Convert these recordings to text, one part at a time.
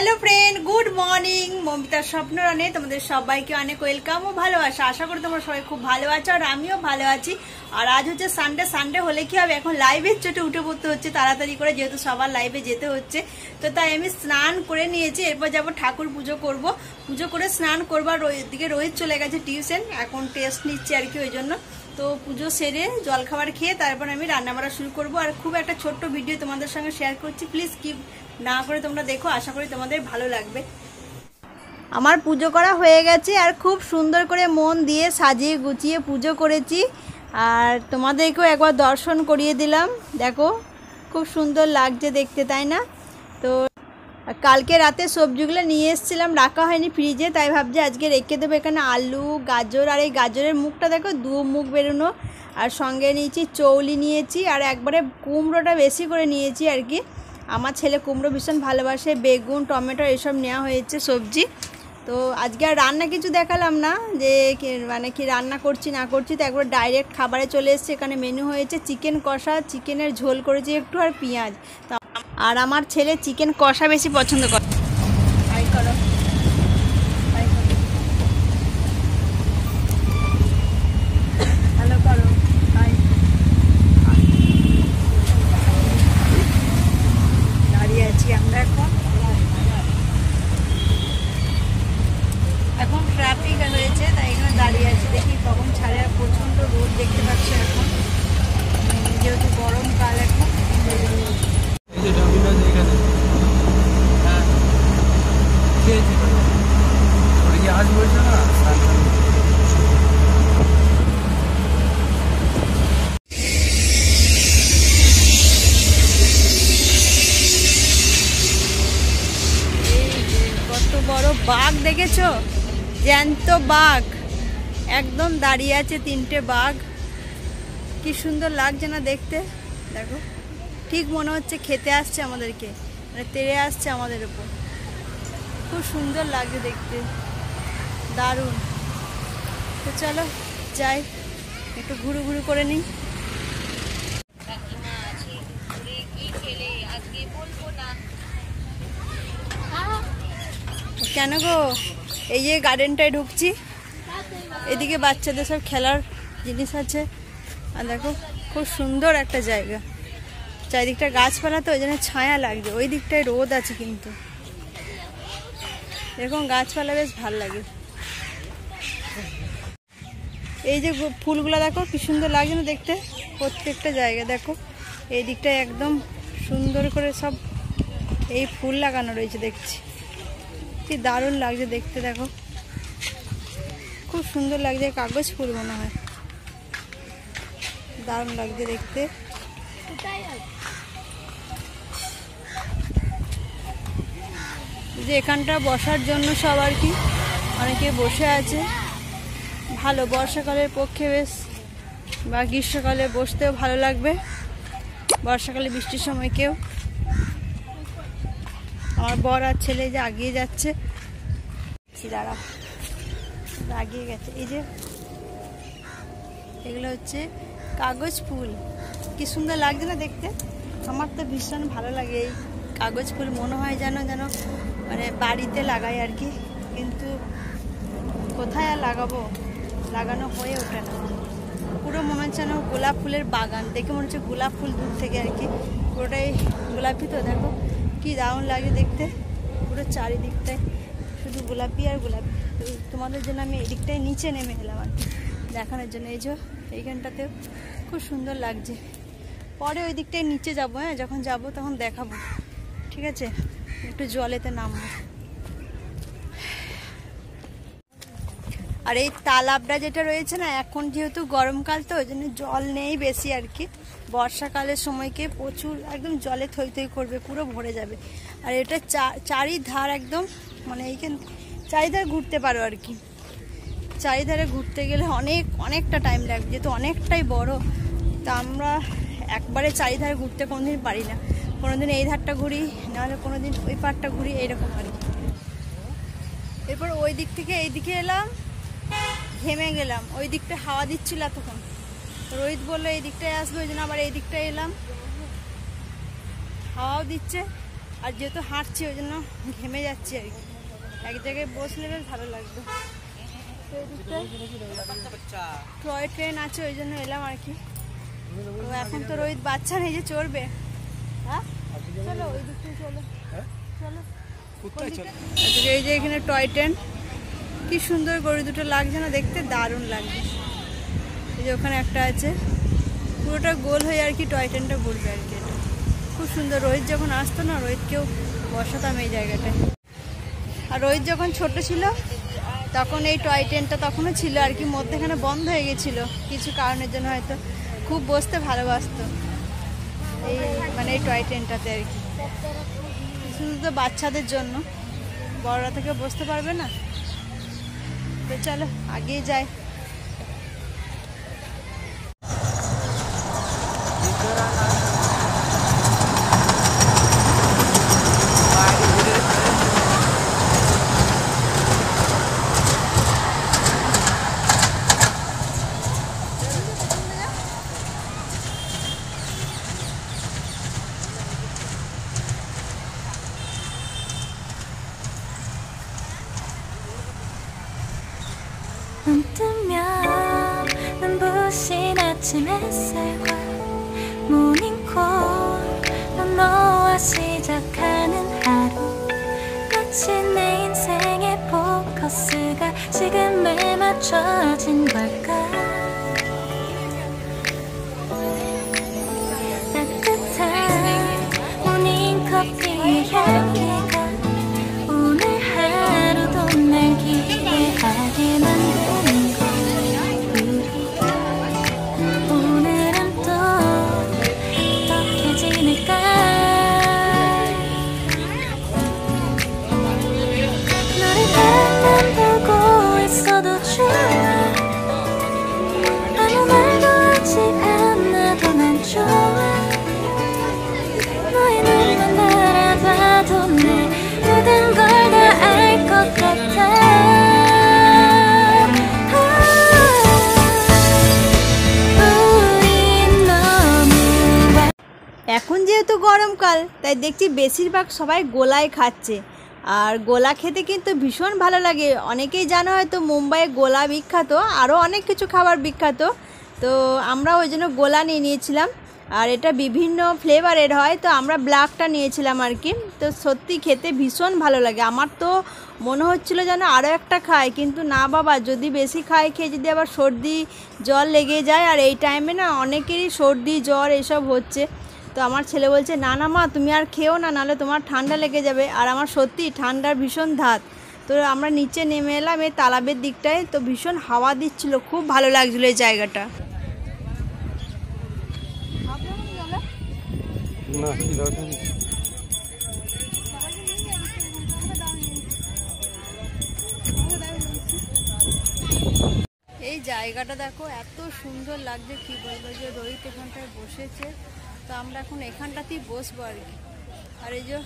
Hello friend good morning ममितार स्वप्नराने तुम्हारे सबाइके अनेक welcome और भालोबासा आशा करी तोमरा सबाई खूब भालो आछो और आमिও भालो आছি। और आज হচ্ছে সানডে সানডে হলে কি হবে এখন লাইভের চোটে উঠে পড়তে হচ্ছে তাড়াতাড়ি করে যেহেতু সবার লাইভে যেতে হচ্ছে। তো তাই আমি স্নান করে নিয়েছি, এরপর যাব ঠাকুর পুজো করব, পুজো করে স্নান করব। আর ওইদিকে রোহিত চলে গেছে টিউশন, এখন টেস্ট নিচ্ছে আর কি, ওই জন্য। তো পুজো সেরে জলখাবার খেয়ে তারপর আমি রান্না বাড়া শুরু করব। আর খুব একটা ছোট্ট ভিডিও তোমাদের সঙ্গে শেয়ার করছি, প্লিজ স্কিপ না করে তোমরা দেখো, আশা করি তোমাদের ভালো লাগবে। আমার পুজো করা হয়ে গেছে আর খুব সুন্দর করে মন দিয়ে সাজিয়ে গুছিয়ে পুজো করেছি। আর তোমাদেরকেও একবার দর্শন করিয়ে দিলাম, দেখো খুব সুন্দর লাগছে দেখতে, তাই না? তো কালকে রাতে সবজিগুলো নিয়ে এসেছিলাম, রাখা হয়নি ফ্রিজে, তাই ভাবছি আজকে রেখে দেবো। এখানে আলু গাজর, আর এই গাজরের মুখটা দেখো দু মুখ বেরোনো। আর সঙ্গে নিয়েছি চৌলি নিয়েছি, আর একবারে কুমড়োটা বেশি করে নিয়েছি আর কি। আমার ছেলে কুমড়ো ভীষণ ভালোবাসে, বেগুন টমেটো এসব নেওয়া হয়েছে সবজি। তো আজকে আর রান্না কিছু দেখালাম না যে মানে কি রান্না করছি না করছি, তো একবার ডাইরেক্ট খাবারে চলে এসেছে। এখানে মেনু হয়েছে চিকেন কষা, চিকেনের ঝোল করেছি একটু, আর পেঁয়াজ। আর আমার ছেলে চিকেন কষা বেশি পছন্দ করে। দাঁড়িয়ে আছি আমরা এখন ট্রাফিক হয়েছে, তাই এখানে দাঁড়িয়ে আছি, দেখি কখন ছাড়ে। আর প্রচণ্ড রোদ দেখতে পাচ্ছি এখন, যেহেতু গরমকাল এখন। কত বড় বাঘ দেখেছো, জ্যান্ত বাঘ একদম দাঁড়িয়ে আছে, তিনটে বাঘ। কি সুন্দর লাগছে না দেখতে, দেখো ঠিক মনে হচ্ছে খেতে আসছে আমাদেরকে, মানে তেড়ে আসছে আমাদের উপর। খুব সুন্দর লাগছে দেখতে, দারুণ। তো চলো যাই একটু ঘুরু ঘুরু করে নিই। কেন গো, এই যে গার্ডেনটায় ঢুকছি, এদিকে বাচ্চাদের সব খেলার জিনিস আছে। আর দেখো খুব সুন্দর একটা জায়গা, চারিদিকটা গাছপালা, তো ওই জন্য ছায়া লাগছে। ওই দিকটায় রোদ আছে, কিন্তু এরকম গাছপালা বেশ ভালো লাগে। এই যে ফুলগুলো দেখো কি সুন্দর লাগছে না দেখতে, প্রত্যেকটা জায়গা দেখো। এই দিকটায় একদম সুন্দর করে সব এই ফুল লাগানো রয়েছে, দেখছি কি দারুণ লাগছে দেখতে। দেখো খুব সুন্দর লাগছে, কাগজ ফুল মনে হয়, দারুণ লাগছে দেখতে। যে এখানটা বসার জন্য সব আর কি, অনেকে বসে আছে, ভালো বর্ষাকালের পক্ষে বেশ, বা গ্রীষ্মকালে বসতেও ভালো লাগবে, বর্ষাকালে বৃষ্টির সময় কেউ। আমার বর আর ছেলে যে আগিয়ে যাচ্ছে, দাঁড়া আগিয়ে গেছে। এই যে এগুলো হচ্ছে কাগজ ফুল, কি সুন্দর লাগছে না দেখতে। আমার তো ভীষণ ভালো লাগে এই কাগজ ফুল, মনে হয় যেন যেন মানে বাড়িতে লাগাই আর কি, কিন্তু কোথায় আর লাগাবো, লাগানো হয়ে ওঠে না। পুরো মনে হচ্ছে যেন গোলাপ ফুলের বাগান, দেখে মনে হচ্ছে গোলাপ ফুল দূর থেকে আর কি, পুরোটাই গোলাপি। তো দেখো কি দারুণ লাগে দেখতে, পুরো চারিদিকটায় শুধু গোলাপি আর গোলাপি। তোমাদের জন্য আমি এদিকটায় নিচে নেমে এলাম আর কি দেখানোর জন্য। এই যে এইখানটাতেও খুব সুন্দর লাগছে, পরে ওই দিকটায় নিচে যাবো, হ্যাঁ যখন যাব তখন দেখাবো, ঠিক আছে? একটু জলেতে নামবো। আর এই তালাবটা যেটা রয়েছে না, এখন যেহেতু গরমকাল, তো ওই জন্য জল নেই বেশি আর কি। বর্ষাকালের সময়কে প্রচুর একদম জলে থই থই করবে, পুরো ভরে যাবে। আর এটা চারিধার একদম মানে এইখান চারিধার ঘুরতে পারো আর কি। চারিধারে ঘুরতে গেলে অনেকটা টাইম লাগবে, যেহেতু অনেকটাই বড়। তা আমরা একবারে চারিধারে ঘুরতে কোনোদিন পারি না, কোনোদিন এই ধারটা ঘুরি, নাহলে কোনোদিন ওই পাড়টা ঘুরি, এইরকম আর কি। এরপর ওই দিক থেকে এই দিকে এলাম, ঘেমে গেলাম, ওই দিকটা হাওয়া দিচ্ছিল তখন। রোহিত বললো এই দিকটায় আসবে, ওই জন্য আবার এই দিকটায় এলাম, হাওয়াও দিচ্ছে। আর যেহেতু হাঁটছি ওই জন্য ঘেমে যাচ্ছি আর কি, এক জায়গায় বসলে বেশ ভালো লাগবে। টয় ট্রেন আছে ওই জন্য এলাম আর কি। তো এখন তো রোহিত বাচ্চা নেই যে চড়বে। হ্যাঁ চলো ওই দিক থেকে চলো, চলো। এই যে এখানে টয় ট্রেন, কি সুন্দর গরু দুটো লাগছে না দেখতে, দারুণ লাগছে। এই যে ওখানে একটা আছে, পুরোটা গোল হয়ে আর কি টয় ট্রেনটা ঘুরবে আর কি। এটা খুব সুন্দর। রোহিত যখন আসতো না, রোহিতকেও বসাতাম এই জায়গাটায়। আর রোহিত যখন ছোট ছিল তখন এই টয় ট্রেনটা তখনও ছিল আর কি, মধ্যেখানে বন্ধ হয়ে গেছিল কিছু কারণের জন্য, হয়তো খুব বসতে ভালোবাসতো এই মানে এই টয় ট্রেনটাতে আর কি। শুধু তো বাচ্চাদের জন্য, বড়রা থেকে বসতে পারবে না। তো চলো আগিয়ে যাই। 눈 뜨면 눈부신 아침 햇살과 모닝콜 너와 시작하는 하루, 마치 내 인생의 포커스가 지금에 맞춰진 걸까. 따뜻한 모닝커피의 향기가 오늘 하루도 날 기대하게 만드는 걸. 우리 오늘은 또 어떻게 지낼까. 너를 바라보고 있어도 좋아. 아무 말도 하지 않아도 난 좋아. 너의 눈만 바라봐도 내 모든 걸 다 알 것 같아. এখন যেহেতু গরমকাল তাই দেখছি বেশিরভাগ সবাই গোলাই খাচ্ছে। আর গোলা খেতে কিন্তু ভীষণ ভালো লাগে। অনেকেই জানো হয়তো মুম্বাইয়ে গোলা বিখ্যাত, আরও অনেক কিছু খাবার বিখ্যাত। তো আমরা ওই জন্য গোলা নিয়ে নিয়েছিলাম। আর এটা বিভিন্ন ফ্লেভারের হয়, তো আমরা ব্ল্যাকটা নিয়েছিলাম আর কি। তো সত্যি খেতে ভীষণ ভালো লাগে। আমার তো মনে হচ্ছিলো যেন আরও একটা খাই, কিন্তু না বাবা, যদি বেশি খেয়ে যদি আবার সর্দি জ্বর লেগে যায়। আর এই টাইমে না অনেকেরই সর্দি জ্বর এসব হচ্ছে। তো আমার ছেলে বলছে না না মা তুমি আর খেও না, নাহলে তোমার ঠান্ডা লেগে যাবে। আর আমার সত্যি ঠান্ডার ভীষণ ধাত। তো আমরা নিচে নেমে এলাম এই তালাবের দিকটায়, তো ভীষণ হাওয়া দিচ্ছিল, খুব ভালো লাগছিলো এই জায়গাটা। এই জায়গাটা দেখো এত সুন্দর লাগছে, কি বলবো। যে রোহিত এখানটায় বসেছে, তো আমরা এখন এখানটাতেই বসবো আর কি। আর এই যে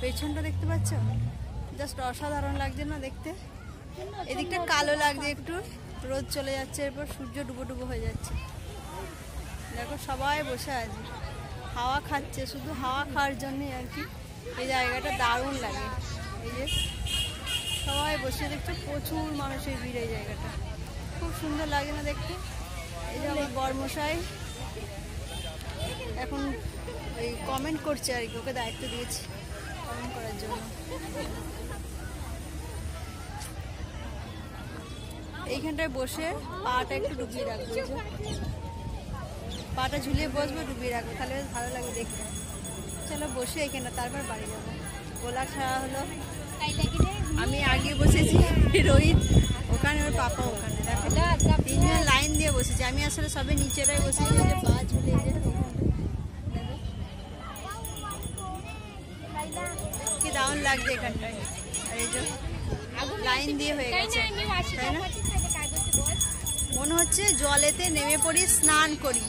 পেছনটা দেখতে পাচ্ছ, জাস্ট অসাধারণ লাগছে না দেখতে। এদিকটা কালো লাগছে একটু, রোদ চলে যাচ্ছে, এরপর সূর্য ডুবো ডুবো হয়ে যাচ্ছে। দেখো সবাই বসে আছে, হাওয়া খাচ্ছে, শুধু হাওয়া খাওয়ার জন্যই আর কি। এই জায়গাটা দারুণ লাগে। এই যে সবাই বসে দেখছো, প্রচুর মানুষের ভিড় এই জায়গাটা, খুব সুন্দর লাগে না দেখতে। এই যে আমার বরমশাই এখন ওই কমেন্ট করছে আর কি, ওকে দায়িত্ব দিয়েছি কমেন্ট করার জন্য। এইখানটায় বসে পাটা একটু ডুবিয়ে রাখবো, পাটা ঝুলিয়ে বসবো, ডুবিয়ে রাখবো, তাহলে বেশ ভালো লাগবে দেখতে। চলো বসে এখানে, তারপর বাড়ি যাবো। গোলা খাওয়া হলো, আমি আগে বসেছি, রোহিত ওখানে, ওর পাপা ওখানে। দেখো তিনজন লাইন দিয়ে বসেছি, আমি আসলে সবে নিচেরাই বসেছি, যে পা ঝুলে কি দারুণ লাগছে এখানটায়। আর এই যে লাইন দিয়ে হয়ে গেছে, তাই না? মনে হচ্ছে জলেতে নেমে পড়ি, স্নান করি।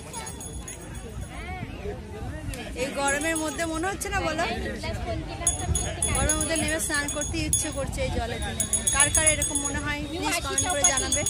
এই গরমের মধ্যে মনে হচ্ছে না বলো? গরমের মধ্যে নেমে স্নান করতে ইচ্ছে করছে এই জলেতে। কার কার এরকম মনে হয় প্লিজ কমেন্ট করে জানাবে।